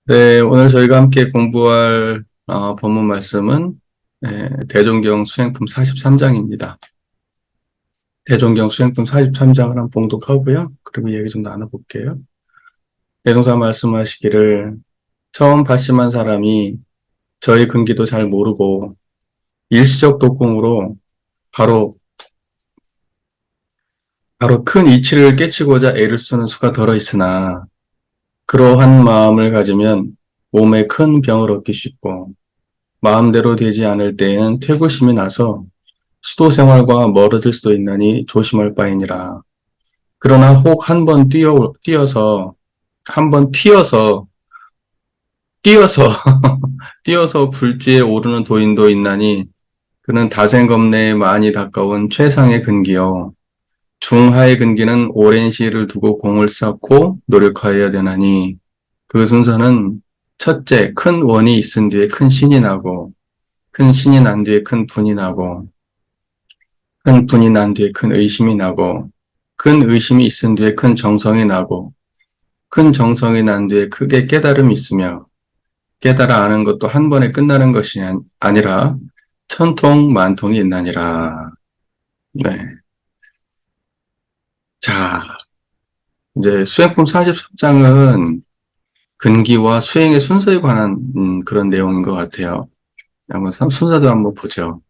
네, 오늘 저희가 함께 공부할 본문 말씀은 대종경 수행품 43장입니다. 대종경 수행품 43장을 한번 봉독하고요. 그럼 얘기 좀 나눠볼게요. 대종사 말씀하시기를 처음 발심한 사람이 저희 근기도 잘 모르고 일시적 독공으로 바로 큰 이치를 깨치고자 애를 쓰는 수가 덜어 있으나 그러한 마음을 가지면 몸에 큰 병을 얻기 쉽고 마음대로 되지 않을 때에는 퇴고심이 나서 수도 생활과 멀어질 수도 있나니 조심할 바이니라. 그러나 혹 한 번 뛰어서 뛰어서 불지에 오르는 도인도 있나니 그는 다생겁내에 많이 가까운 최상의 근기요. 중하의 근기는 오랜 시일을 두고 공을 쌓고 노력하여야 되나니 그 순서는 첫째 큰 원이 있은 뒤에 큰 신이 나고 큰 신이 난 뒤에 큰 분이 나고 큰 분이 난 뒤에 큰 의심이 나고 큰 의심이 있은 뒤에 큰 정성이 나고 큰 정성이 난 뒤에 크게 깨달음이 있으며 깨달아 아는 것도 한 번에 끝나는 것이 아니라 천통 만통이 있나니라. 네. 자, 이제 수행품 43장은 근기와 수행의 순서에 관한 그런 내용인 것 같아요. 한번 순서도 한번 보죠.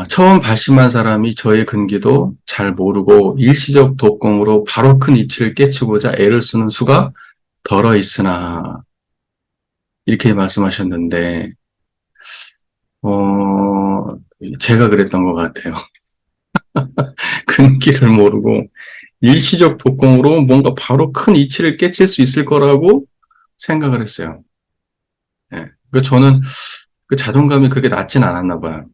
처음 발심한 사람이 저의 근기도 잘 모르고 일시적 독공으로 바로 큰 이치를 깨치고자 애를 쓰는 수가 덜어 있으나 이렇게 말씀하셨는데 어, 제가 그랬던 것 같아요. 근기를 모르고 일시적 독공으로 뭔가 바로 큰 이치를 깨칠 수 있을 거라고 생각을 했어요. 예. 그 저는 그 자존감이 그렇게 낮진 않았나 봐요.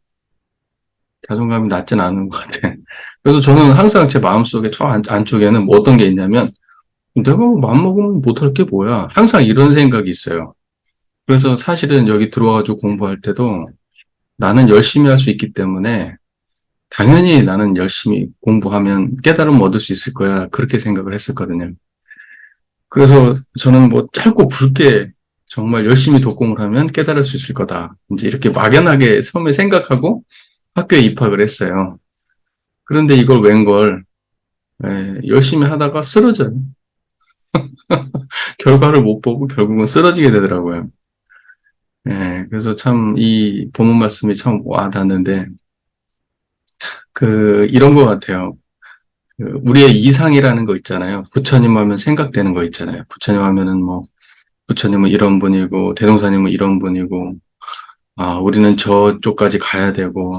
자존감이 낮진 않은 것 같아. 그래서 저는 항상 제 마음속에 저 안쪽에는 뭐 어떤 게 있냐면 내가 뭐 마음먹으면 못할 게 뭐야. 항상 이런 생각이 있어요. 그래서 사실은 여기 들어와가지고 공부할 때도 나는 열심히 할 수 있기 때문에 당연히 나는 열심히 공부하면 깨달음 얻을 수 있을 거야. 그렇게 생각을 했었거든요. 그래서 저는 뭐 짧고 굵게 정말 열심히 독공을 하면 깨달을 수 있을 거다. 이제 이렇게 막연하게 처음에 생각하고 학교에 입학을 했어요. 그런데 이걸 웬걸 열심히 하다가 쓰러져요. 결과를 못 보고 결국은 쓰러지게 되더라고요. 그래서 참 이 본문 말씀이 참 와닿는데 이런 것 같아요. 우리의 이상이라는 거 있잖아요. 부처님 하면 생각되는 거 있잖아요. 부처님 하면은 뭐 부처님은 이런 분이고 대동사님은 이런 분이고 우리는 저쪽까지 가야 되고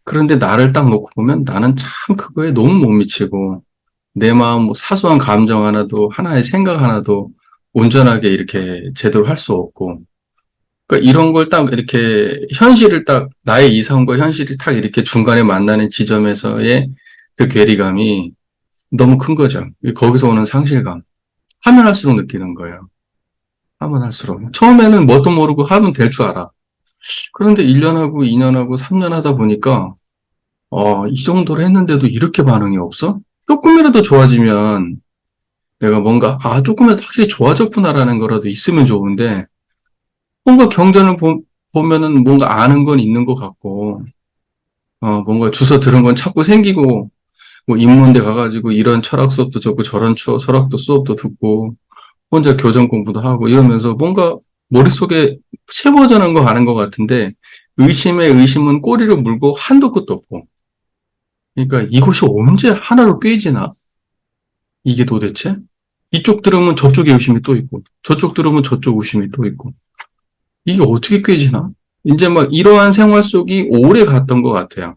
그런데 나를 딱 놓고 보면 나는 참 그거에 너무 못 미치고 내 마음 뭐 사소한 감정 하나도 하나의 생각 하나도 온전하게 이렇게 제대로 할 수 없고 그러니까 이런 걸 딱 이렇게 현실을 딱 나의 이성과 현실이 딱 이렇게 중간에 만나는 지점에서의 그 괴리감이 너무 큰 거죠. 거기서 오는 상실감. 하면 할수록 느끼는 거예요. 하면 할수록. 처음에는 뭣도 모르고 하면 될 줄 알아. 그런데 1년하고 2년하고 3년 하다 보니까 이 정도로 했는데도 이렇게 반응이 없어? 조금이라도 좋아지면 내가 뭔가 조금이라도 확실히 좋아졌구나라는 거라도 있으면 좋은데 뭔가 경전을 보면은 뭔가 아는 건 있는 것 같고 뭔가 주워 들은 건 자꾸 생기고 뭐 인문대 가가지고 이런 철학 수업도 듣고 저런 철학도 수업도 듣고 혼자 교정 공부도 하고 이러면서 뭔가 머릿속에 채워져는 거 아는 것 같은데 의심에 의심은 꼬리를 물고 한도 끝도 없고 그러니까 이것이 언제 하나로 꿰지나 이게 도대체 이쪽 들으면 저쪽에 의심이 또 있고 저쪽 들으면 저쪽 의심이 또 있고 이게 어떻게 꿰지나 이제 막 이러한 생활 속이 오래 갔던 것 같아요.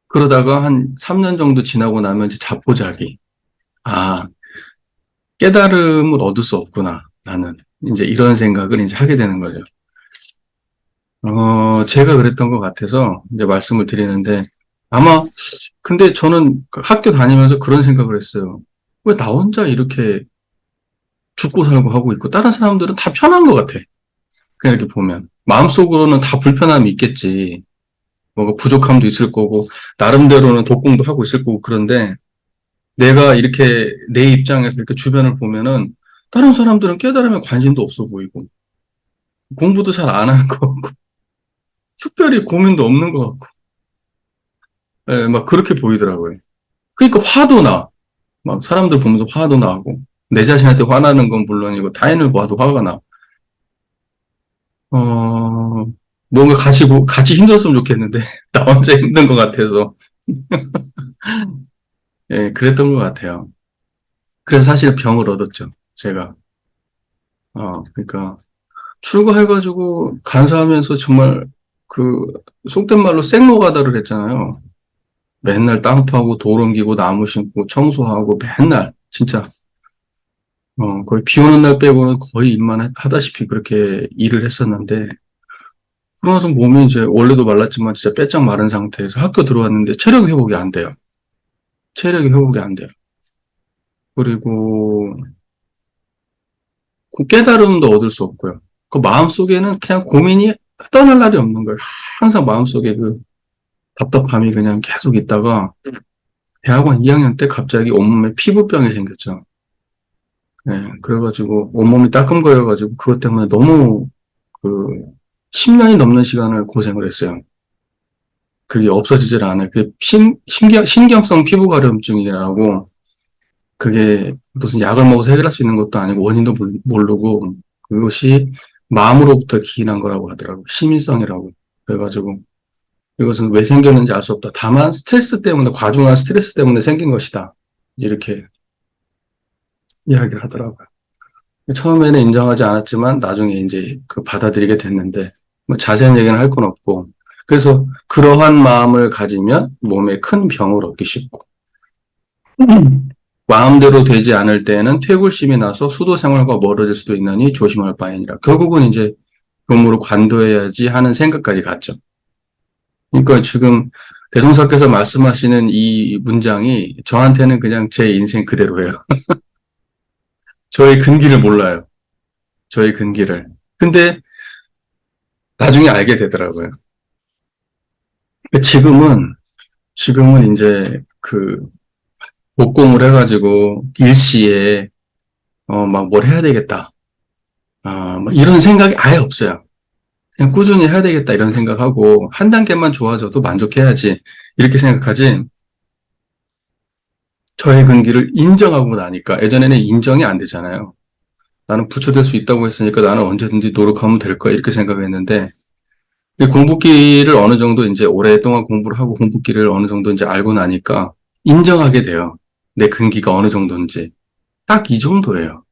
그러다가 한 3년 정도 지나고 나면 이제 자포자기 아 깨달음을 얻을 수 없구나 나는 이제 이런 생각을 이제 하게 되는 거죠. 제가 그랬던 것 같아서 이제 말씀을 드리는데 아마 근데 저는 그 학교 다니면서 그런 생각을 했어요. 왜 나 혼자 이렇게 죽고 살고 하고 있고 다른 사람들은 다 편한 것 같아. 그냥 이렇게 보면 마음속으로는 다 불편함이 있겠지. 뭔가 부족함도 있을 거고 나름대로는 독공도 하고 있을 거고 그런데 내가 이렇게 내 입장에서 이렇게 주변을 보면은 다른 사람들은 깨달으면 관심도 없어 보이고, 공부도 잘 안 하는 것 같고, 특별히 고민도 없는 것 같고, 예, 막 그렇게 보이더라고요. 그러니까 화도 나. 막 사람들 보면서 화도 나고, 내 자신한테 화나는 건 물론이고, 타인을 봐도 화가 나. 뭔가 같이 힘들었으면 좋겠는데, 나 혼자 힘든 것 같아서, 예, 그랬던 것 같아요. 그래서 사실 병을 얻었죠, 제가. 그러니까, 출가해가지고, 간사하면서 정말, 그, 속된 말로 생로가다를 했잖아요. 맨날 땅 파고, 돌 옮기고, 나무 심고, 청소하고, 맨날, 진짜, 거의 비 오는 날 빼고는 거의 일만 하다시피 그렇게 일을 했었는데, 그러고 나서 몸이 이제 원래도 말랐지만 진짜 빼짝 마른 상태에서 학교 들어왔는데 체력 회복이 안 돼요. 체력이 회복이 안 돼요. 그리고 그 깨달음도 얻을 수 없고요. 그 마음속에는 그냥 고민이 떠날 날이 없는 거예요. 항상 마음속에 그 답답함이 그냥 계속 있다가 대학원 2학년 때 갑자기 온몸에 피부병이 생겼죠. 네, 그래가지고 온몸이 따끔거려가지고 그것 때문에 너무 그 10년이 넘는 시간을 고생을 했어요. 그게 없어지질 않아요. 그 신경성 피부 가려움증이라고 그게 무슨 약을 먹어서 해결할 수 있는 것도 아니고 원인도 모르고 그것이 마음으로부터 기인한 거라고 하더라고요. 심인성이라고. 그래가지고 이것은 왜 생겼는지 알 수 없다. 다만 스트레스 때문에 과중한 스트레스 때문에 생긴 것이다. 이렇게 이야기를 하더라고요. 처음에는 인정하지 않았지만 나중에 이제 그 받아들이게 됐는데 뭐 자세한 얘기는 할 건 없고 그래서 그러한 마음을 가지면 몸에 큰 병을 얻기 쉽고 마음대로 되지 않을 때에는 퇴굴심이 나서 수도 생활과 멀어질 수도 있느니 조심할 바이니라. 결국은 이제 그물을 관둬야지 하는 생각까지 갔죠. 그러니까 지금 대동사께서 말씀하시는 이 문장이 저한테는 그냥 제 인생 그대로예요. 저의 근기를 몰라요. 저의 근기를. 근데 나중에 알게 되더라고요. 지금은 이제 그 목공을 해가지고 일시에 막 뭘 해야 되겠다. 막 이런 생각이 아예 없어요. 그냥 꾸준히 해야 되겠다 이런 생각하고 한 단계만 좋아져도 만족해야지 이렇게 생각하지 저의 근기를 인정하고 나니까 예전에는 인정이 안 되잖아요. 나는 부처될 수 있다고 했으니까 나는 언제든지 노력하면 될 거야 이렇게 생각했는데 이 공부기를 어느 정도 이제 오랫동안 공부를 하고 공부기를 어느 정도 이제 알고 나니까 인정하게 돼요. 내 근기가 어느 정도인지. 딱 이 정도예요.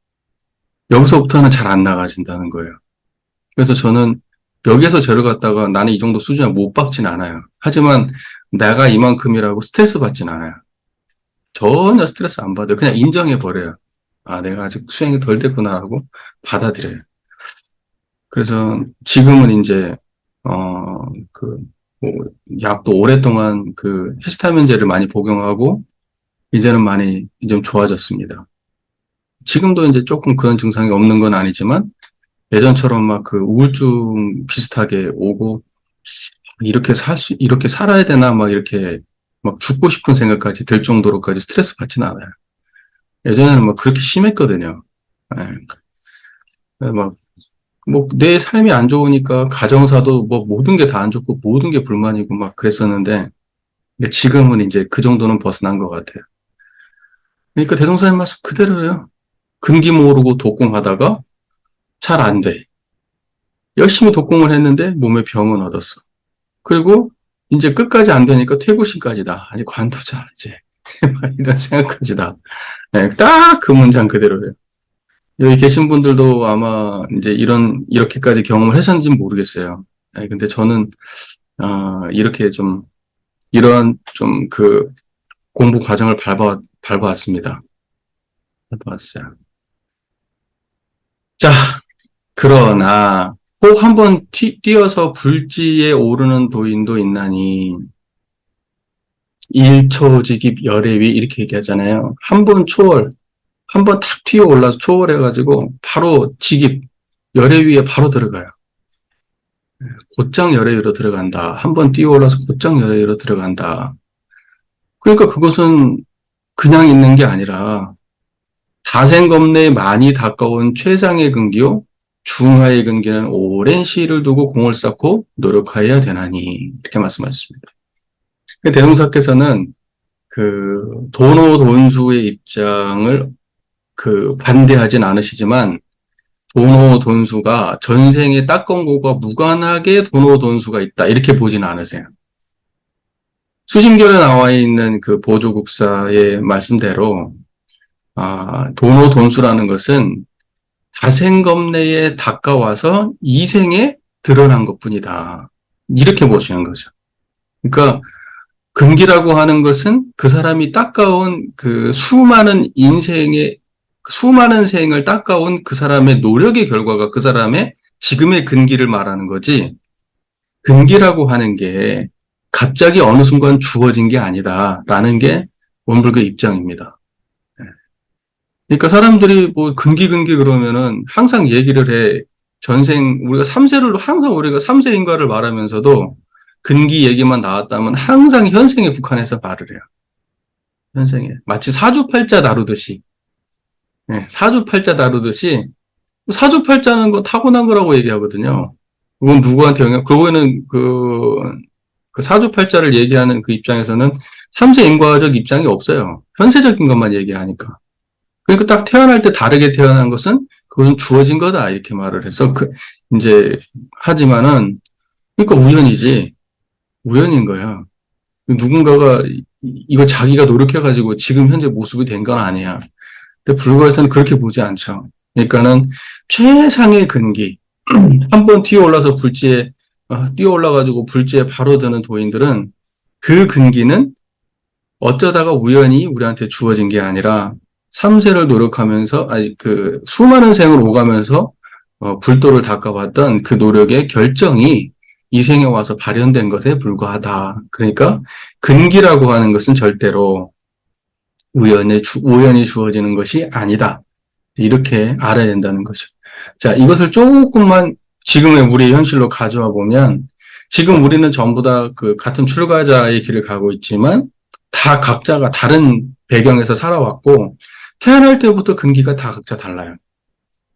여기서부터는 잘 안 나가진다는 거예요. 그래서 저는 여기에서 저를 갖다가 나는 이 정도 수준에 못 박진 않아요. 하지만 내가 이만큼이라고 스트레스 받진 않아요. 전혀 스트레스 안 받아요. 그냥 인정해 버려요. 아, 내가 아직 수행이 덜 됐구나라고 받아들여요. 그래서 지금은 이제 그 뭐, 약도 오랫동안 그 히스타민제를 많이 복용하고 이제는 많이 좀 좋아졌습니다. 지금도 이제 조금 그런 증상이 없는 건 아니지만 예전처럼 막 그 우울증 비슷하게 오고 이렇게 살아야 되나 막 이렇게 막 죽고 싶은 생각까지 들 정도로까지 스트레스 받지는 않아요. 예전에는 막 그렇게 심했거든요. 예, 막, 뭐, 내 삶이 안 좋으니까 가정사도 뭐 모든 게 다 안 좋고 모든 게 불만이고 막 그랬었는데 근데 지금은 이제 그 정도는 벗어난 것 같아요. 그러니까 대동사님 말씀 그대로예요. 근기 모르고 독공하다가 잘 안 돼. 열심히 독공을 했는데 몸에 병은 얻었어. 그리고 이제 끝까지 안 되니까 퇴구심까지다. 아니 관투자 이제 이런 생각까지다. 네, 딱 그 문장 그대로예요. 여기 계신 분들도 아마 이제 이렇게까지 경험을 하셨는지는 모르겠어요. 네, 근데 저는 이렇게 좀 이러한 좀 그 공부 과정을 밟아왔습니다. 밟아왔어요. 자, 그러나 꼭 한번 뛰어서 불지에 오르는 도인도 있나니 일초직입 열애위 이렇게 얘기하잖아요. 한 번 초월, 한 번 탁 튀어 올라서 초월해가지고 바로 직입 열애위에 바로 들어가요. 곧장 열애위로 들어간다. 한 번 뛰어 올라서 곧장 열애위로 들어간다. 그러니까 그것은 그냥 있는 게 아니라 다생검내에 많이 가까운 최상의 근기요 중하의 근기는 오랜 시일을 두고 공을 쌓고 노력하여야 되나니 이렇게 말씀하셨습니다. 대동사께서는 그 도노돈수의 입장을 반대하진 않으시지만 도노돈수가 전생에 딱건고가 무관하게 도노돈수가 있다 이렇게 보진 않으세요. 수심결에 나와 있는 그 보조국사의 말씀대로 도노돈수라는 것은 다생검내에 가까워서 이생에 드러난 것뿐이다. 이렇게 보시는 거죠. 그러니까 근기라고 하는 것은 그 사람이 닦아온 그 수많은 생을 닦아온 그 사람의 노력의 결과가 그 사람의 지금의 근기를 말하는 거지, 근기라고 하는 게 갑자기 어느 순간 주어진 게 아니다라는 게 원불교 입장입니다. 그러니까 사람들이 뭐 근기 그러면은 항상 얘기를 해. 우리가 항상 우리가 삼세인과를 말하면서도 근기 얘기만 나왔다면 항상 현생에 국한해서 말을 해요. 현생에. 마치 사주팔자 다루듯이. 사주팔자는 거 타고난 거라고 얘기하거든요. 그건 누구한테 그거는 그 사주팔자를 얘기하는 그 입장에서는 삼세인과적 입장이 없어요. 현세적인 것만 얘기하니까. 그러니까 딱 태어날 때 다르게 태어난 것은 그것은 주어진 거다 이렇게 말을 해서 이제 하지만은 그러니까 우연인 거야. 누군가가 이거 자기가 노력해가지고 지금 현재 모습이 된 건 아니야. 근데 불교에서는 그렇게 보지 않죠. 그러니까는 최상의 근기 한번 뛰어올라가지고 불지에 바로 드는 도인들은 그 근기는 어쩌다가 우연히 우리한테 주어진 게 아니라 3세를 노력하면서, 수많은 생을 오가면서, 불도를 닦아왔던 그 노력의 결정이 이 생에 와서 발현된 것에 불과하다. 그러니까, 근기라고 하는 것은 절대로 우연히 주어지는 것이 아니다. 이렇게 알아야 된다는 거죠. 자, 이것을 조금만 지금의 우리의 현실로 가져와 보면, 지금 우리는 전부 다 같은 출가자의 길을 가고 있지만, 다 각자가 다른 배경에서 살아왔고, 태어날 때부터 근기가 다 각자 달라요.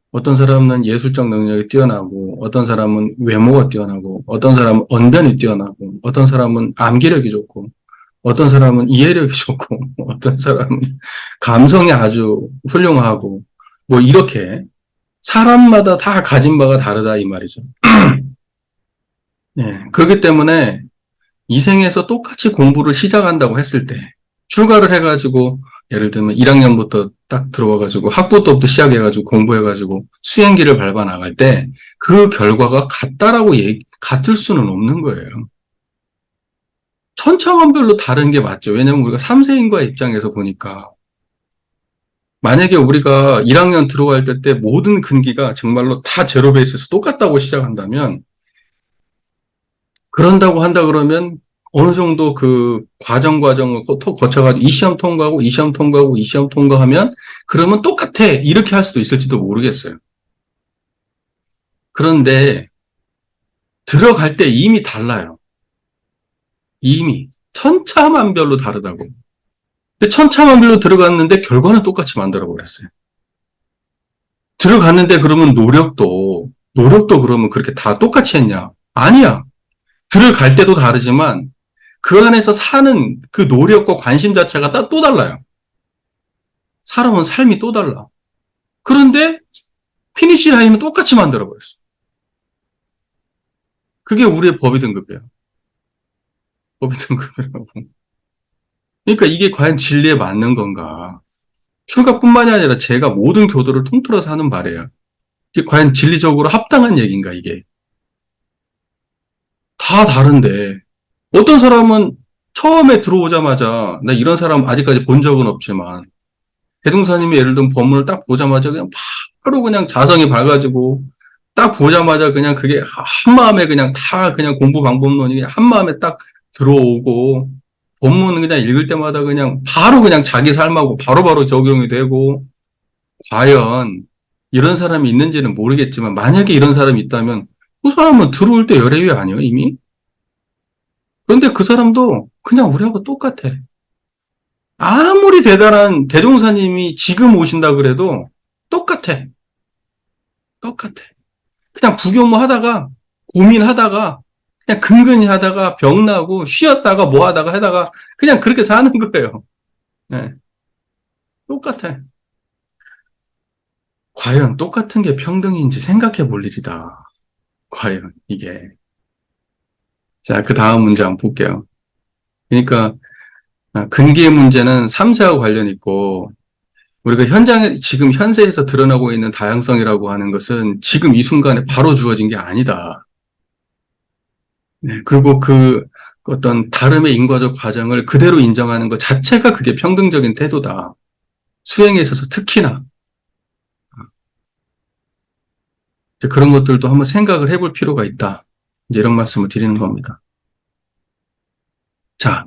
어떤 사람은 예술적 능력이 뛰어나고, 어떤 사람은 외모가 뛰어나고, 어떤 사람은 언변이 뛰어나고, 어떤 사람은 암기력이 좋고, 어떤 사람은 이해력이 좋고, 어떤 사람은 감성이 아주 훌륭하고, 뭐 이렇게 사람마다 다 가진 바가 다르다 이 말이죠. 네, 그렇기 때문에 이 생에서 똑같이 공부를 시작한다고 했을 때 출가를 해가지고 예를 들면 1학년부터 딱 들어와가지고 학부 때부터 시작해가지고 공부해가지고 수행기를 밟아 나갈 때 그 결과가 같을 수는 없는 거예요. 천차만별로 다른 게 맞죠. 왜냐면 우리가 3세인과의 입장에서 보니까 만약에 우리가 1학년 들어갈 때 모든 근기가 정말로 다 제로 베이스에서 똑같다고 시작한다면 그런다고 한다 그러면 어느 정도 그 과정을 거쳐가지고 이 시험 통과하고 이 시험 통과하고 이 시험 통과하면 그러면 똑같아 이렇게 할 수도 있을지도 모르겠어요. 그런데 들어갈 때 이미 달라요. 이미 천차만별로 다르다고. 근데 천차만별로 들어갔는데 결과는 똑같이 만들어버렸어요. 들어갔는데 그러면 노력도 그러면 그렇게 다 똑같이 했냐? 아니야. 들어갈 때도 다르지만 그 안에서 사는 그 노력과 관심 자체가 또 달라요. 사람은 삶이 또 달라. 그런데 피니시 라인은 똑같이 만들어버렸어. 그게 우리의 법이 등급이에요. 법이 등급이라고. 그러니까 이게 과연 진리에 맞는 건가? 출가뿐만이 아니라 제가 모든 교도를 통틀어서 하는 말이에요. 이게 과연 진리적으로 합당한 얘기인가 이게. 다 다른데 어떤 사람은 처음에 들어오자마자 나 이런 사람 아직까지 본 적은 없지만 대동사님이 예를 들면 법문을 딱 보자마자 그냥 바로 그냥 자성이 밝아지고 딱 보자마자 그냥 그게 한마음에 그냥 다 그냥 공부 방법론이 그냥 한마음에 딱 들어오고 법문은 그냥 읽을 때마다 그냥 바로 그냥 자기 삶하고 바로바로 적용이 되고 과연 이런 사람이 있는지는 모르겠지만 만약에 이런 사람이 있다면 그 사람은 들어올 때 열애위 아니에요 이미? 그런데 그 사람도 그냥 우리하고 똑같아. 아무리 대단한 대종사님이 지금 오신다 그래도 똑같아. 똑같아. 그냥 부교무 하다가, 고민하다가, 그냥 근근히 하다가, 병나고, 쉬었다가, 뭐 하다가, 그냥 그렇게 사는 거예요. 네, 똑같아. 과연 똑같은 게 평등인지 생각해 볼 일이다. 과연, 이게. 자, 그 다음 문제 한번 볼게요. 그러니까, 근기의 문제는 3세하고 관련 있고, 우리가 현장에, 지금 현세에서 드러나고 있는 다양성이라고 하는 것은 지금 이 순간에 바로 주어진 게 아니다. 네, 그리고 그 어떤 다름의 인과적 과정을 그대로 인정하는 것 자체가 그게 평등적인 태도다. 수행에 있어서 특히나. 그런 것들도 한번 생각을 해볼 필요가 있다. 이런 말씀을 드리는 겁니다. 자,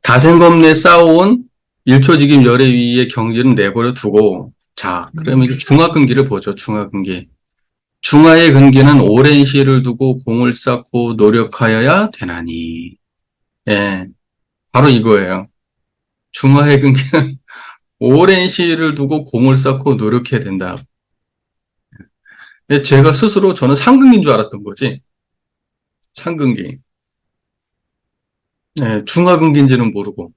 다생검내 쌓아온 일초직임 열애위의 경지는 내버려 두고, 자, 그러면 이제 중화근기를 보죠. 중화근기. 중화의 근기는 오랜 시를 두고 공을 쌓고 노력하여야 되나니. 예, 바로 이거예요. 중화의 근기는 오랜 시를 두고 공을 쌓고 노력해야 된다. 예, 제가 스스로 저는 상근기인 줄 알았던 거지. 상근기. 예, 중화근기인지는 모르고.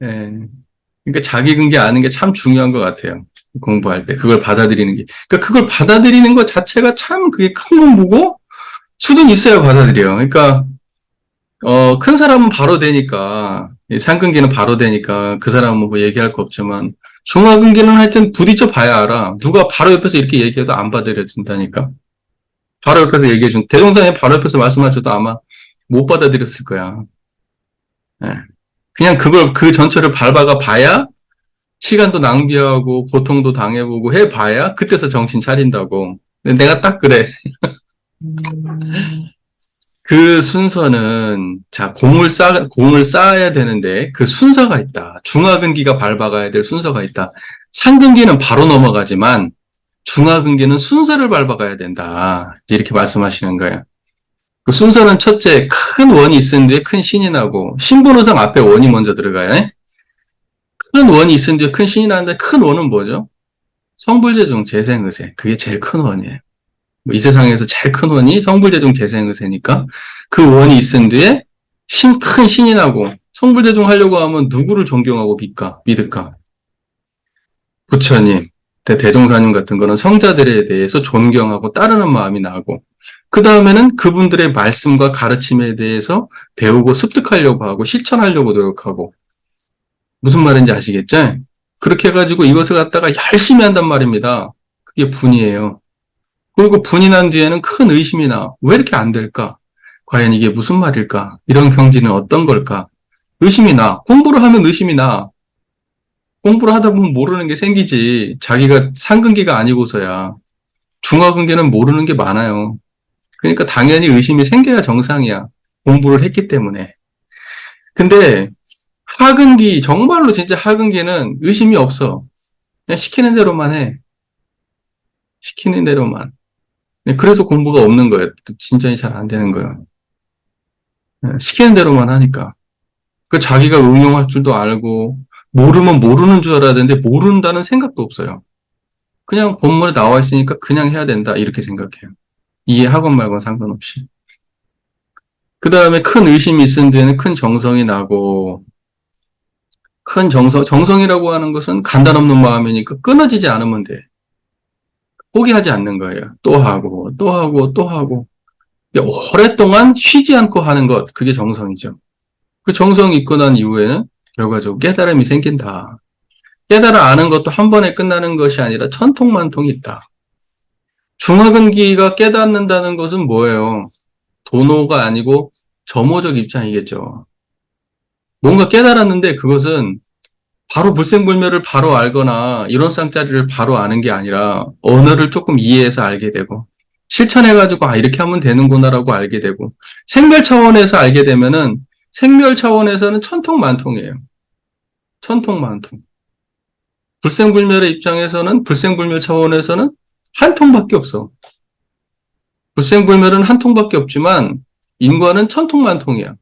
예, 그러니까 자기 근기 아는 게 참 중요한 것 같아요. 공부할 때. 그걸 받아들이는 게. 그러니까 그걸 받아들이는 것 자체가 참 그게 큰 공부고, 수준 있어야 받아들여요. 그러니까, 큰 사람은 바로 되니까, 상근기는 바로 되니까, 그 사람은 뭐 얘기할 거 없지만, 중화근기는 하여튼 부딪혀 봐야 알아. 누가 바로 옆에서 이렇게 얘기해도 안 받아들여준다니까. 바로 옆에서 얘기해준, 대종사님 바로 옆에서 말씀하셔도 아마 못 받아들였을 거야. 예. 그냥 그걸, 그 전체를 밟아가 봐야, 시간도 낭비하고, 고통도 당해보고 해봐야, 그때서 정신 차린다고. 근데 내가 딱 그래. 그 순서는, 자, 공을 쌓아야 되는데, 그 순서가 있다. 중화근기가 밟아가야 될 순서가 있다. 상근기는 바로 넘어가지만, 중화근기는 순서를 밟아가야 된다. 이렇게 말씀하시는 거예요. 그 순서는 첫째, 큰 원이 있은 뒤에 큰 신이 나고, 신분호상 앞에 원이 먼저 들어가요. 큰 원이 있은 뒤에 큰 신이 나는데, 큰 원은 뭐죠? 성불재중 재생의세. 그게 제일 큰 원이에요. 뭐이 세상에서 제일 큰 원이 성불재중 재생의세니까 그 원이 있은 뒤에 큰 신이 나고 성불재중 하려고 하면 누구를 존경하고 믿을까? 부처님, 대종사님 같은 거는 성자들에 대해서 존경하고 따르는 마음이 나고 그 다음에는 그분들의 말씀과 가르침에 대해서 배우고 습득하려고 하고 실천하려고 노력하고 무슨 말인지 아시겠죠? 그렇게 해가지고 이것을 갖다가 열심히 한단 말입니다. 그게 분이에요. 그리고 분이 난 뒤에는 큰 의심이 나. 왜 이렇게 안 될까? 과연 이게 무슨 말일까? 이런 경지는 어떤 걸까? 의심이 나. 공부를 하면 의심이 나. 공부를 하다 보면 모르는 게 생기지. 자기가 상근기가 아니고서야. 중화근기는 모르는 게 많아요. 그러니까 당연히 의심이 생겨야 정상이야. 공부를 했기 때문에. 근데 하근기, 정말로 진짜 하근기는 의심이 없어. 그냥 시키는 대로만 해. 시키는 대로만. 그래서 공부가 없는 거예요. 진전이 잘 안 되는 거예요. 시키는 대로만 하니까. 그 자기가 응용할 줄도 알고, 모르면 모르는 줄 알아야 되는데, 모른다는 생각도 없어요. 그냥 본문에 나와 있으니까 그냥 해야 된다. 이렇게 생각해요. 이해하건 말건 상관없이. 그 다음에 큰 의심이 있은 뒤에는 큰 정성이 나고, 정성이라고 하는 것은 간단 없는 마음이니까 끊어지지 않으면 돼. 포기하지 않는 거예요. 또 하고, 또 하고, 또 하고. 오랫동안 쉬지 않고 하는 것, 그게 정성이죠. 그 정성이 있고 난 이후에는 결과적으로 깨달음이 생긴다. 깨달아 아는 것도 한 번에 끝나는 것이 아니라 천통만통이 있다. 중화근기가 깨닫는다는 것은 뭐예요? 도노가 아니고 점호적 입장이겠죠. 뭔가 깨달았는데 그것은 바로 불생불멸을 바로 알거나 이론상짜리를 바로 아는 게 아니라 언어를 조금 이해해서 알게 되고 실천해가지고 이렇게 하면 되는구나라고 알게 되고 생멸 차원에서 알게 되면은 생멸 차원에서는 천통만통이에요. 천통만통. 불생불멸의 입장에서는 불생불멸 차원에서는 한 통밖에 없어. 불생불멸은 한 통밖에 없지만 인과는 천통만통이야.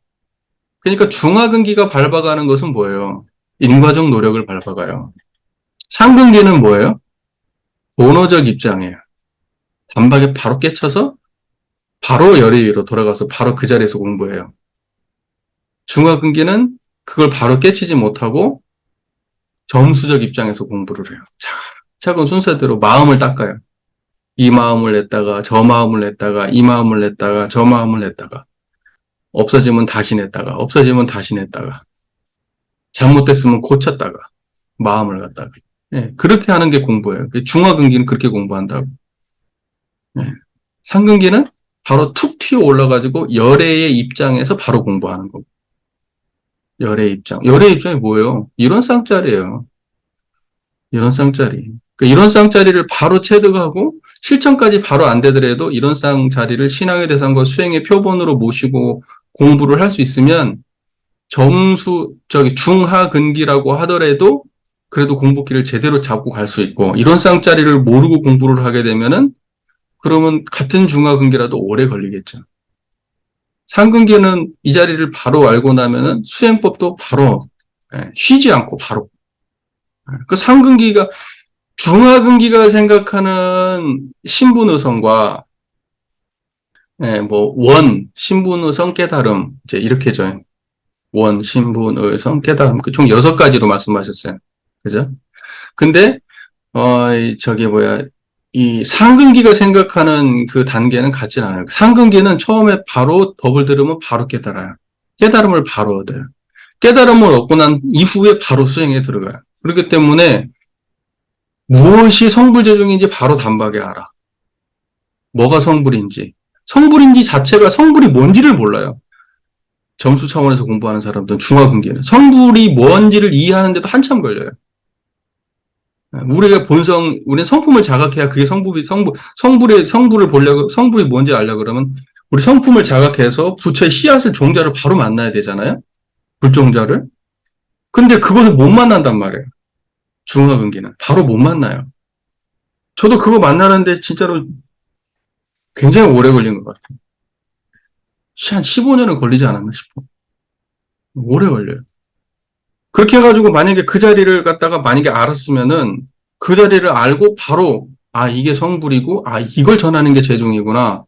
그러니까 중하근기가 밟아가는 것은 뭐예요? 인과적 노력을 밟아가요. 상근기는 뭐예요? 본어적 입장이에요. 단박에 바로 깨쳐서 바로 열의 위로 돌아가서 바로 그 자리에서 공부해요. 중하근기는 그걸 바로 깨치지 못하고 점수적 입장에서 공부를 해요. 차근 순서대로 마음을 닦아요. 이 마음을 냈다가 저 마음을 냈다가 이 마음을 냈다가 저 마음을 냈다가 없어지면 다시 냈다가 없어지면 다시 냈다가 잘못됐으면 고쳤다가 마음을 갖다가 예, 그렇게 하는 게 공부예요. 중하근기는 그렇게 공부한다고. 예. 상근기는 바로 툭 튀어 올라가지고 열애의 입장에서 바로 공부하는 거고. 열애의 입장. 열애의 입장이 뭐예요? 이런 쌍짜리예요. 이런 쌍짜리. 그러니까 이런 쌍짜리를 바로 체득하고 실천까지 바로 안 되더라도 이런 쌍짜리를 신앙의 대상과 수행의 표본으로 모시고 공부를 할 수 있으면 중하근기라고 하더라도 그래도 공부길을 제대로 잡고 갈 수 있고 이런 쌍짜리를 모르고 공부를 하게 되면은 그러면 같은 중하근기라도 오래 걸리겠죠. 상근기는 이 자리를 바로 알고 나면은 수행법도 바로 쉬지 않고 바로 그 상근기가 중하근기가 생각하는 신분의성과 신분의성 깨달음 이제 이렇게죠. 원, 신분의성 깨달음 총 6가지로 말씀하셨어요. 그죠? 근데 이 상근기가 생각하는 그 단계는 같진 않아요. 상근기는 처음에 바로 법을 들으면 바로 깨달아요. 깨달음을 바로 얻어요. 깨달음을 얻고 난 이후에 바로 수행에 들어가요. 그렇기 때문에 무엇이 성불재중인지 바로 단박에 알아. 뭐가 성불인지. 성불인지 자체가 성불이 뭔지를 몰라요. 점수 차원에서 공부하는 사람들은 중하근기는. 성불이 뭔지를 이해하는데도 한참 걸려요. 우리는 성품을 자각해야 그게 성불을 보려고, 성불이 뭔지 알려고 그러면 우리 성품을 자각해서 부처의 씨앗을 종자를 바로 만나야 되잖아요? 불종자를. 근데 그것을 못 만난단 말이에요. 중하근기는. 바로 못 만나요. 저도 그거 만나는데 진짜로 굉장히 오래 걸린 것 같아요. 한 15년은 걸리지 않았나 싶어. 오래 걸려요. 그렇게 해가지고 만약에 그 자리를 갖다가 만약에 알았으면은 그 자리를 알고 바로 이게 성불이고 이걸 전하는 게 재중이구나.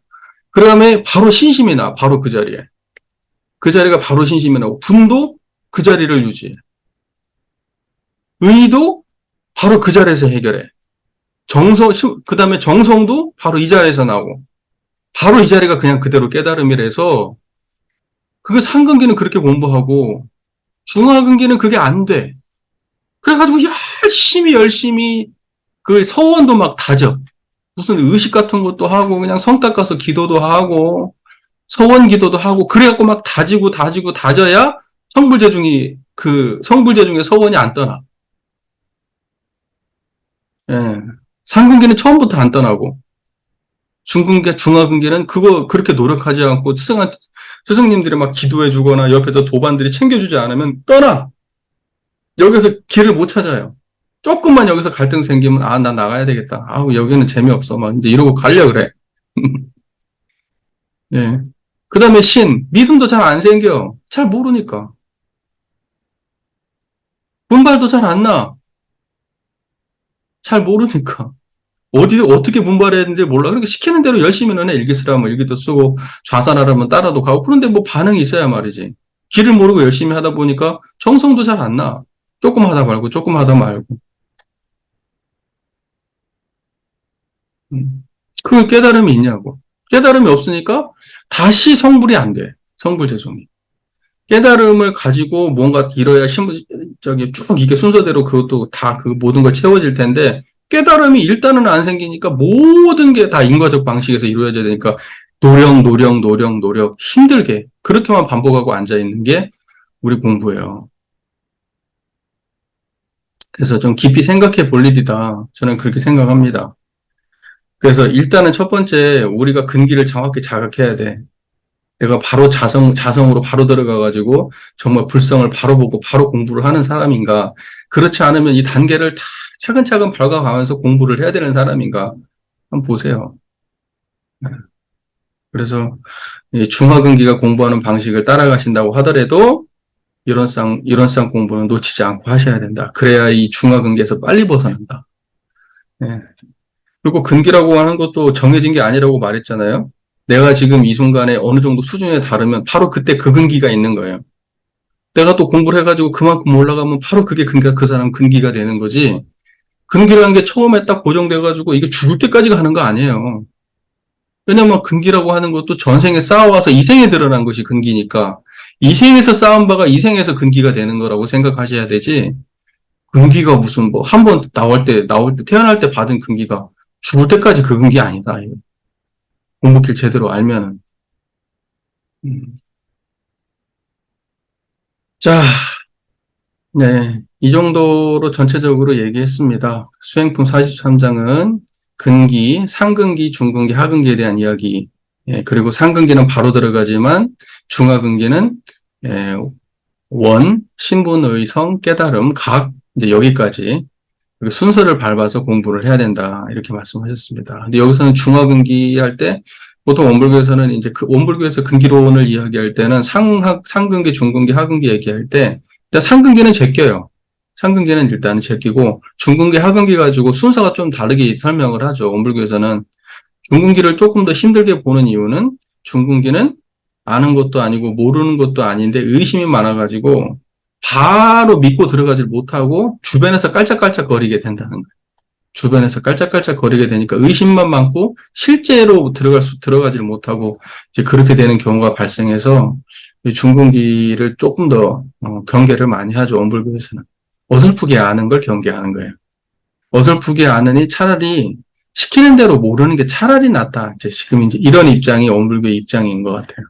그 다음에 바로 신심이 나. 바로 그 자리에. 그 자리가 바로 신심이 나고 분도 그 자리를 유지해. 의도 바로 그 자리에서 해결해. 그 다음에 정성도 바로 이 자리에서 나오고 바로 이 자리가 그냥 그대로 깨달음이라서 그게 상근기는 그렇게 공부하고 중하근기는 그게 안 돼. 그래가지고 열심히 그 서원도 막 다져. 무슨 의식 같은 것도 하고 그냥 성 닦아서 기도도 하고 서원 기도도 하고 그래갖고 막 다져야 성불재중의 서원이 안 떠나. 예. 상근기는 처음부터 안 떠나고 중근기, 중하근기는 그거 그렇게 노력하지 않고 스승님들이 막 기도해 주거나 옆에서 도반들이 챙겨주지 않으면 떠나. 여기서 길을 못 찾아요. 조금만 여기서 갈등 생기면 나 나가야 되겠다. 여기는 재미없어. 막 이제 이러고 가려 그래. 예. 그다음에 믿음도 잘 안 생겨. 잘 모르니까. 분발도 잘 안 나. 잘 모르니까. 어떻게 분발해야 되는지 몰라. 그러니까 시키는 대로 열심히는 해. 일기 쓰라면 일기도 쓰고, 좌산하라면 따라도 가고. 그런데 뭐 반응이 있어야 말이지. 길을 모르고 열심히 하다 보니까 정성도 잘 안 나. 조금 하다 말고, 조금 하다 말고. 그 깨달음이 있냐고. 깨달음이 없으니까 다시 성불이 안 돼. 성불재종이. 깨달음을 가지고 뭔가 이뤄야 쭉 이게 순서대로 그것도 다 그 모든 걸 채워질 텐데, 깨달음이 일단은 안 생기니까 모든 게 다 인과적 방식에서 이루어져야 되니까 노력 힘들게 그렇게만 반복하고 앉아 있는 게 우리 공부예요. 그래서 좀 깊이 생각해 볼 일이다. 저는 그렇게 생각합니다. 그래서 일단은 첫 번째 우리가 근기를 정확히 자각해야 돼. 내가 바로 자성으로 바로 들어가가지고 정말 불성을 바로 보고 바로 공부를 하는 사람인가? 그렇지 않으면 이 단계를 다 차근차근 밟아가면서 공부를 해야 되는 사람인가? 한번 보세요. 그래서 이 중화근기가 공부하는 방식을 따라가신다고 하더라도 이론상 공부는 놓치지 않고 하셔야 된다. 그래야 이 중화근기에서 빨리 벗어난다. 예. 그리고 근기라고 하는 것도 정해진 게 아니라고 말했잖아요. 내가 지금 이 순간에 어느 정도 수준에 다르면 바로 그때 그 근기가 있는 거예요. 내가 또 공부를 해가지고 그만큼 올라가면 바로 그게 그 사람 근기가 되는 거지. 근기라는 게 처음에 딱 고정돼가지고 이게 죽을 때까지 가는 거 아니에요. 왜냐면 근기라고 하는 것도 전생에 쌓아와서 이생에 드러난 것이 근기니까 이생에서 쌓은 바가 이생에서 근기가 되는 거라고 생각하셔야 되지. 근기가 무슨 뭐 한 번 나올 때 태어날 때 받은 근기가 죽을 때까지 그 근기 아니다. 공부길 제대로 알면은. 음. 자, 네. 이 정도로 전체적으로 얘기했습니다. 수행품 43장은 근기, 상근기, 중근기, 하근기에 대한 이야기. 예, 그리고 상근기는 바로 들어가지만 중하근기는 예, 원, 신분, 의성, 깨달음, 각 이제 여기까지 그리고 순서를 밟아서 공부를 해야 된다 이렇게 말씀하셨습니다. 근데 여기서는 중하근기 할 때 보통 원불교에서는 이제 그 원불교에서 근기론을 이야기할 때는 상근기, 중근기, 하근기 얘기할 때 일단 상근기는 제껴요. 상근기는 일단은 제끼고 중근기, 하근기 가지고 순서가 좀 다르게 설명을 하죠. 원불교에서는 중근기를 조금 더 힘들게 보는 이유는 중근기는 아는 것도 아니고 모르는 것도 아닌데 의심이 많아가지고 바로 믿고 들어가질 못하고 주변에서 깔짝깔짝 거리게 된다는 거예요. 주변에서 깔짝깔짝 거리게 되니까 의심만 많고 실제로 들어가질 못하고 이제 그렇게 되는 경우가 발생해서 중근기를 조금 더 경계를 많이 하죠. 원불교에서는. 어설프게 아는 걸 경계하는 거예요. 어설프게 아느니 차라리 시키는 대로 모르는 게 차라리 낫다. 이제 지금 이제 이런 입장이 원불교의 입장인 것 같아요.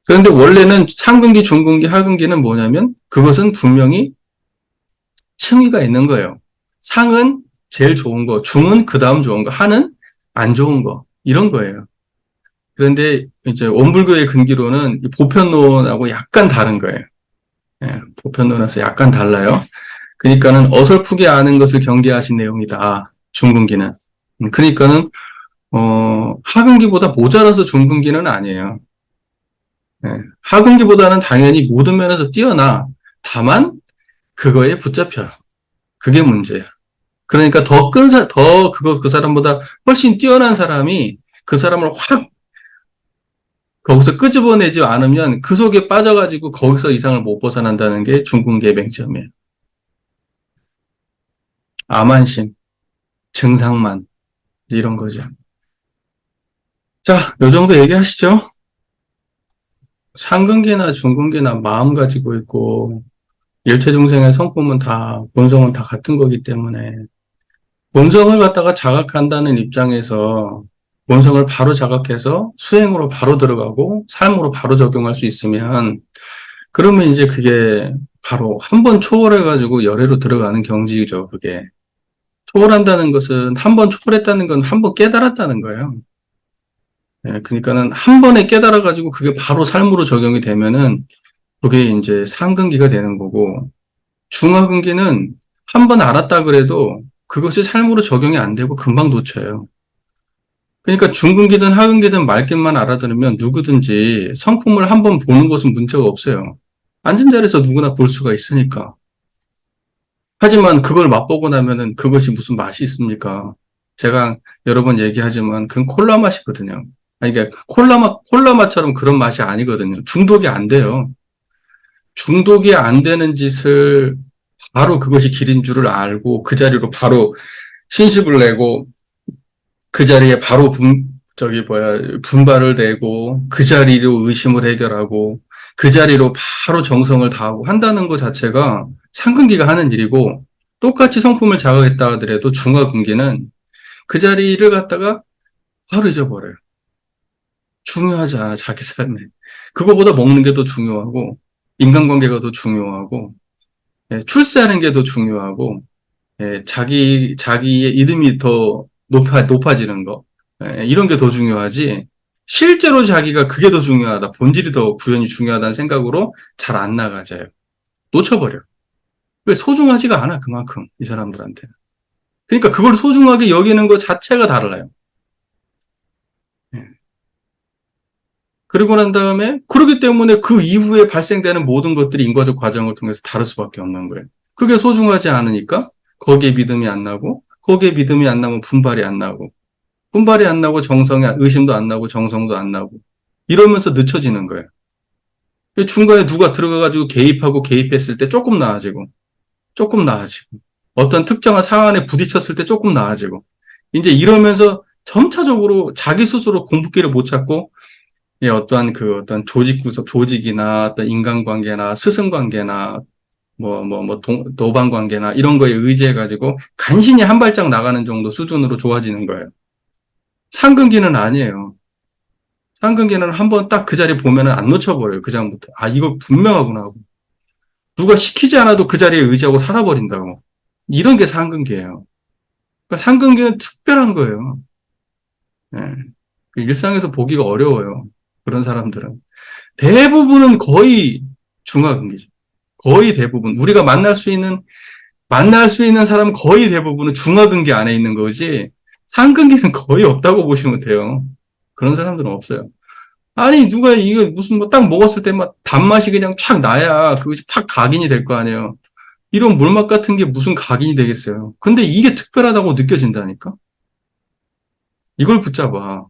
그런데 원래는 상근기, 중근기, 하근기는 뭐냐면 그것은 분명히 층위가 있는 거예요. 상은 제일 좋은 거, 중은 그 다음 좋은 거, 하는 안 좋은 거 이런 거예요. 그런데 이제 원불교의 근기로는 보편론하고 약간 다른 거예요. 예, 보편론에서 약간 달라요. 그러니까는 어설프게 아는 것을 경계하신 내용이다. 중근기는. 그러니까는 하근기보다 모자라서 중근기는 아니에요. 예, 하근기보다는 당연히 모든 면에서 뛰어나. 다만 그거에 붙잡혀요. 그게 문제예요. 그러니까 그 사람보다 훨씬 뛰어난 사람이 그 사람을 확 거기서 끄집어내지 않으면 그 속에 빠져가지고 거기서 이상을 못 벗어난다는 게 중근기의 맹점이에요. 암안심, 증상만, 이런 거죠. 자, 요 정도 얘기하시죠? 상근기나 중근기나 마음 가지고 있고, 일체중생의 성품은 본성은 다 같은 거기 때문에, 본성을 갖다가 자각한다는 입장에서, 본성을 바로 자각해서 수행으로 바로 들어가고, 삶으로 바로 적용할 수 있으면, 그러면 이제 그게 바로 한 번 초월해가지고 열애로 들어가는 경지죠, 그게. 초월한다는 것은 한 번 초월했다는 건 한 번 깨달았다는 거예요. 예, 그러니까는 한 번에 깨달아가지고 그게 바로 삶으로 적용이 되면은 그게 이제 상근기가 되는 거고, 중하근기는 한 번 알았다 그래도 그것이 삶으로 적용이 안 되고 금방 놓쳐요. 그러니까 중근기든 하근기든 말끝만 알아들으면 누구든지 성품을 한 번 보는 것은 문제가 없어요. 앉은 자리에서 누구나 볼 수가 있으니까. 하지만 그걸 맛보고 나면은 그것이 무슨 맛이 있습니까? 제가 여러 번 얘기하지만 그건 콜라 맛이거든요. 아니, 이게 콜라 맛처럼 그런 맛이 아니거든요. 중독이 안 돼요. 중독이 안 되는 짓을 바로 그것이 길인 줄을 알고 그 자리로 바로 신식을 내고 그 자리에 바로 분발을 내고 그 자리로 의심을 해결하고 그 자리로 바로 정성을 다하고 한다는 것 자체가 상근기가 하는 일이고 똑같이 성품을 자극했다 하더라도 중화근기는 그 자리를 갖다가 바로 잊어버려요. 중요하지 않아, 자기 삶에. 그거보다 먹는 게 더 중요하고 인간관계가 더 중요하고 예, 출세하는 게 더 중요하고 예, 자기의 이름이 더 높아지는 거. 예, 이런 게 더 중요하지. 실제로 자기가 그게 더 중요하다. 본질이 더 구현이 중요하다는 생각으로 잘 안 나가져요. 놓쳐버려. 왜 소중하지가 않아, 그만큼, 이 사람들한테. 그러니까 그걸 소중하게 여기는 것 자체가 달라요. 예. 그리고 난 다음에 그렇기 때문에 그 이후에 발생되는 모든 것들이 인과적 과정을 통해서 다를 수밖에 없는 거예요. 그게 소중하지 않으니까 거기에 믿음이 안 나고 거기에 믿음이 안 나면 분발이 안 나고 분발이 안 나고 정성이 의심도 안 나고 정성도 안 나고 이러면서 늦춰지는 거예요. 중간에 누가 들어가가지고 개입하고 개입했을 때 조금 나아지고 조금 나아지고 어떤 특정한 사안에 부딪혔을 때 조금 나아지고 이제 이러면서 점차적으로 자기 스스로 공부기를 못 찾고 예, 어떤 조직 구성, 조직이나 어떤 인간관계나 스승관계나 도반관계나 이런 거에 의지해가지고 간신히 한 발짝 나가는 정도 수준으로 좋아지는 거예요. 상근기는 아니에요. 상근기는 한번 딱 그 자리 보면은 안 놓쳐버려요. 그 다음부터. 아, 이거 분명하구나 하고. 누가 시키지 않아도 그 자리에 의지하고 살아버린다고. 이런 게 상근기예요. 그러니까 상근기는 특별한 거예요. 예. 일상에서 보기가 어려워요. 그런 사람들은. 대부분은 거의 중화근기죠. 거의 대부분. 우리가 만날 수 있는 사람 거의 대부분은 중화근기 안에 있는 거지, 상근기는 거의 없다고 보시면 돼요. 그런 사람들은 없어요. 아니, 누가 이거 무슨 뭐 딱 먹었을 때 막 단맛이 그냥 촥 나야 그것이 탁 각인이 될 거 아니에요. 이런 물맛 같은 게 무슨 각인이 되겠어요. 근데 이게 특별하다고 느껴진다니까? 이걸 붙잡아.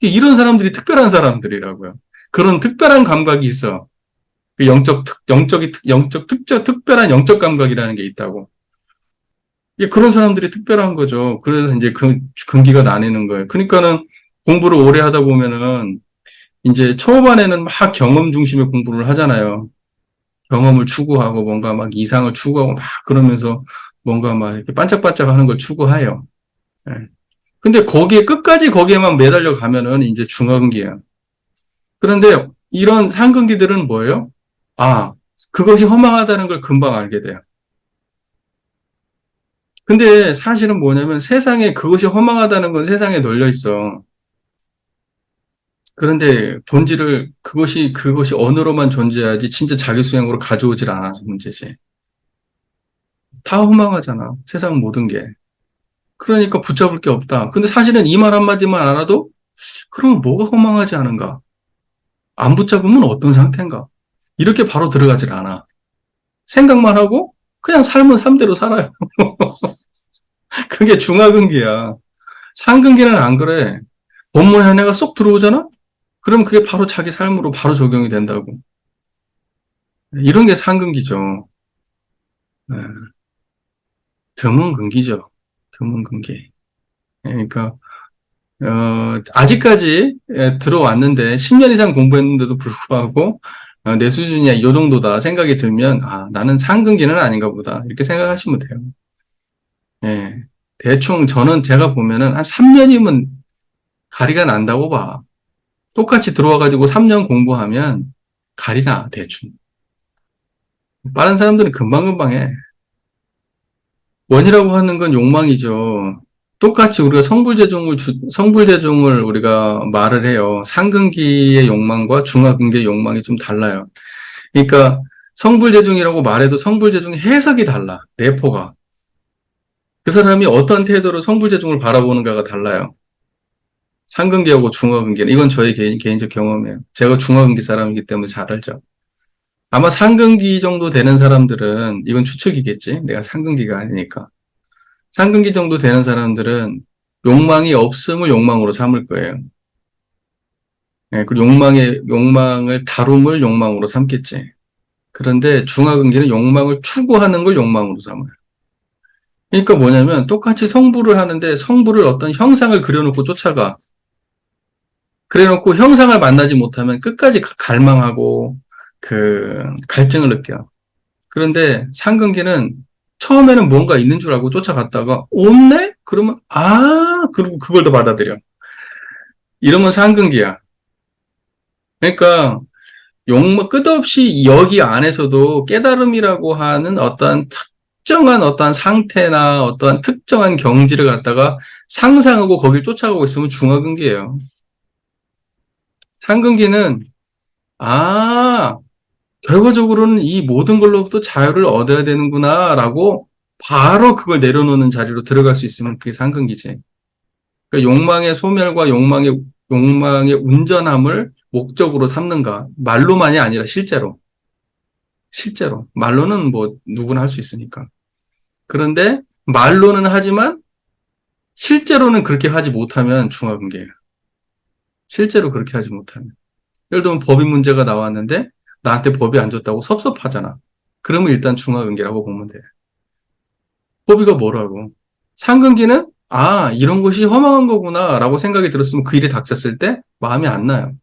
이런 사람들이 특별한 사람들이라고요. 그런 특별한 감각이 있어. 그 특별한 영적 감각이라는 게 있다고. 그런 사람들이 특별한 거죠. 그래서 이제 근기가 나뉘는 거예요. 그러니까는 공부를 오래 하다 보면은 이제 초반에는 막 경험 중심의 공부를 하잖아요. 경험을 추구하고 뭔가 막 이상을 추구하고 막 그러면서 뭔가 막 이렇게 반짝반짝 하는 걸 추구해요. 예. 근데 끝까지 거기에만 매달려 가면은 이제 중간기예요. 그런데 이런 상근기들은 뭐예요? 아, 그것이 허망하다는 걸 금방 알게 돼요. 근데 사실은 뭐냐면 세상에 그것이 허망하다는 건 세상에 널려 있어. 그런데 그것이 언어로만 존재하지 진짜 자기 수양으로 가져오질 않아서 문제지. 다 허망하잖아. 세상 모든 게. 그러니까 붙잡을 게 없다. 근데 사실은 이 말 한마디만 알아도 그럼 뭐가 허망하지 않은가? 안 붙잡으면 어떤 상태인가? 이렇게 바로 들어가질 않아. 생각만 하고 그냥 삶은 삶대로 살아요. 그게 중화근기야. 상근기는 안 그래. 본문 하나가 쏙 들어오잖아? 그럼 그게 바로 자기 삶으로 바로 적용이 된다고. 이런 게 상근기죠. 네. 드문 근기죠. 드문 근기. 그러니까 아직까지 들어왔는데 10년 이상 공부했는데도 불구하고 내 수준이 이 정도다 생각이 들면 나는 상근기는 아닌가 보다 이렇게 생각하시면 돼요. 예. 대충 제가 보면은 한 3년이면 가리가 난다고 봐. 똑같이 들어와가지고 3년 공부하면 가리나 대충. 빠른 사람들은 금방금방 해. 원이라고 하는 건 욕망이죠. 똑같이 우리가 성불재종을 우리가 말을 해요. 상근기의 욕망과 중하근기의 욕망이 좀 달라요. 그러니까 성불재종이라고 말해도 성불재종의 해석이 달라. 내포가. 그 사람이 어떤 태도로 성불재종을 바라보는가가 달라요. 상근기하고 중하근기는. 이건 저의 개인적 경험이에요. 제가 중하근기 사람이기 때문에 잘 알죠. 아마 상근기 정도 되는 사람들은, 이건 추측이겠지. 내가 상근기가 아니니까. 상근기 정도 되는 사람들은 욕망이 없음을 욕망으로 삼을 거예요. 예, 그리고 욕망을 다룸을 욕망으로 삼겠지. 그런데 중하근기는 욕망을 추구하는 걸 욕망으로 삼아요. 그러니까 뭐냐면 똑같이 성불을 하는데 성불을 어떤 형상을 그려놓고 쫓아가. 그래놓고 형상을 만나지 못하면 끝까지 갈망하고 갈증을 느껴요. 그런데 상근기는 처음에는 뭔가 있는 줄 알고 쫓아갔다가 없네? 그러면 그리고 그걸 더 받아들여. 이러면 상근기야. 그러니까 끝없이 여기 안에서도 깨달음이라고 하는 어떠한 특정한 어떠한 상태나 어떠한 특정한 경지를 갖다가 상상하고 거길 쫓아가고 있으면 중화근기예요. 상근기는 결과적으로는 이 모든 걸로부터 자유를 얻어야 되는구나라고 바로 그걸 내려놓는 자리로 들어갈 수 있으면 그게 상근기지. 그러니까 욕망의 소멸과 욕망의 온전함을 목적으로 삼는가? 말로만이 아니라 실제로. 실제로. 말로는 뭐 누구나 할 수 있으니까. 그런데 말로는 하지만 실제로는 그렇게 하지 못하면 중화관계예요. 실제로 그렇게 하지 못하면. 예를 들면 법이 문제가 나왔는데 나한테 법이 안 좋다고 섭섭하잖아. 그러면 일단 중화관계라고 보면 돼. 법이가 뭐라고. 상근기는 아, 이런 것이 허망한 거구나 라고 생각이 들었으면 그 일이 닥쳤을 때 마음이 안 나요.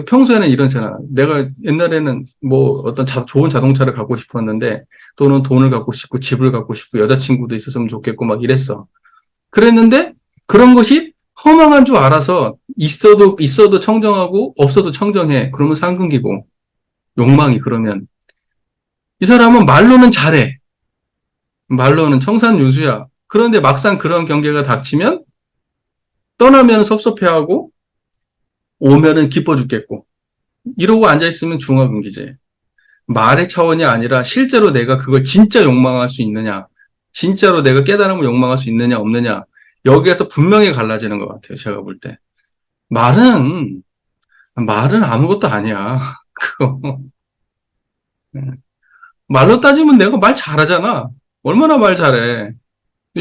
평소에는 이런잖아. 내가 옛날에는 뭐 어떤 좋은 자동차를 갖고 싶었는데 또는 돈을 갖고 싶고 집을 갖고 싶고 여자친구도 있었으면 좋겠고 막 이랬어. 그랬는데 그런 것이 허망한 줄 알아서 있어도 청정하고 없어도 청정해. 그러면 상근기고 욕망이 그러면 이 사람은 말로는 잘해. 말로는 청산유수야. 그런데 막상 그런 경계가 닥치면 떠나면 섭섭해하고 오면은 기뻐 죽겠고 이러고 앉아있으면 중화금기제. 말의 차원이 아니라 실제로 내가 그걸 진짜 욕망할 수 있느냐, 진짜로 내가 깨달음을 욕망할 수 있느냐 없느냐 여기에서 분명히 갈라지는 것 같아요. 제가 볼 때. 말은 아무것도 아니야. 그거 말로 따지면 내가 말 잘하잖아. 얼마나 말 잘해.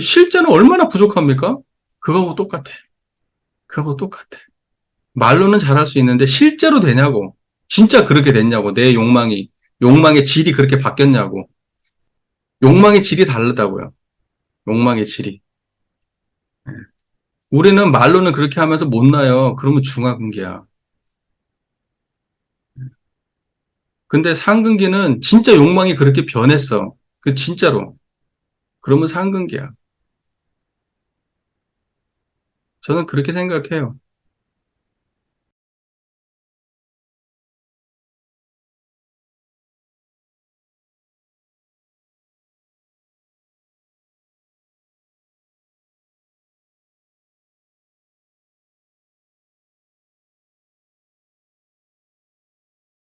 실제는 얼마나 부족합니까? 그거하고 똑같아. 그거하고 똑같아. 말로는 잘할 수 있는데 실제로 되냐고. 진짜 그렇게 됐냐고. 내 욕망의 질이 그렇게 바뀌었냐고. 욕망의 질이 다르다고요. 욕망의 질이. 우리는 말로는 그렇게 하면서 못 나요. 그러면 중화금기야. 근데 상근기는 진짜 욕망이 그렇게 변했어. 그 진짜로. 그러면 상근기야. 저는 그렇게 생각해요.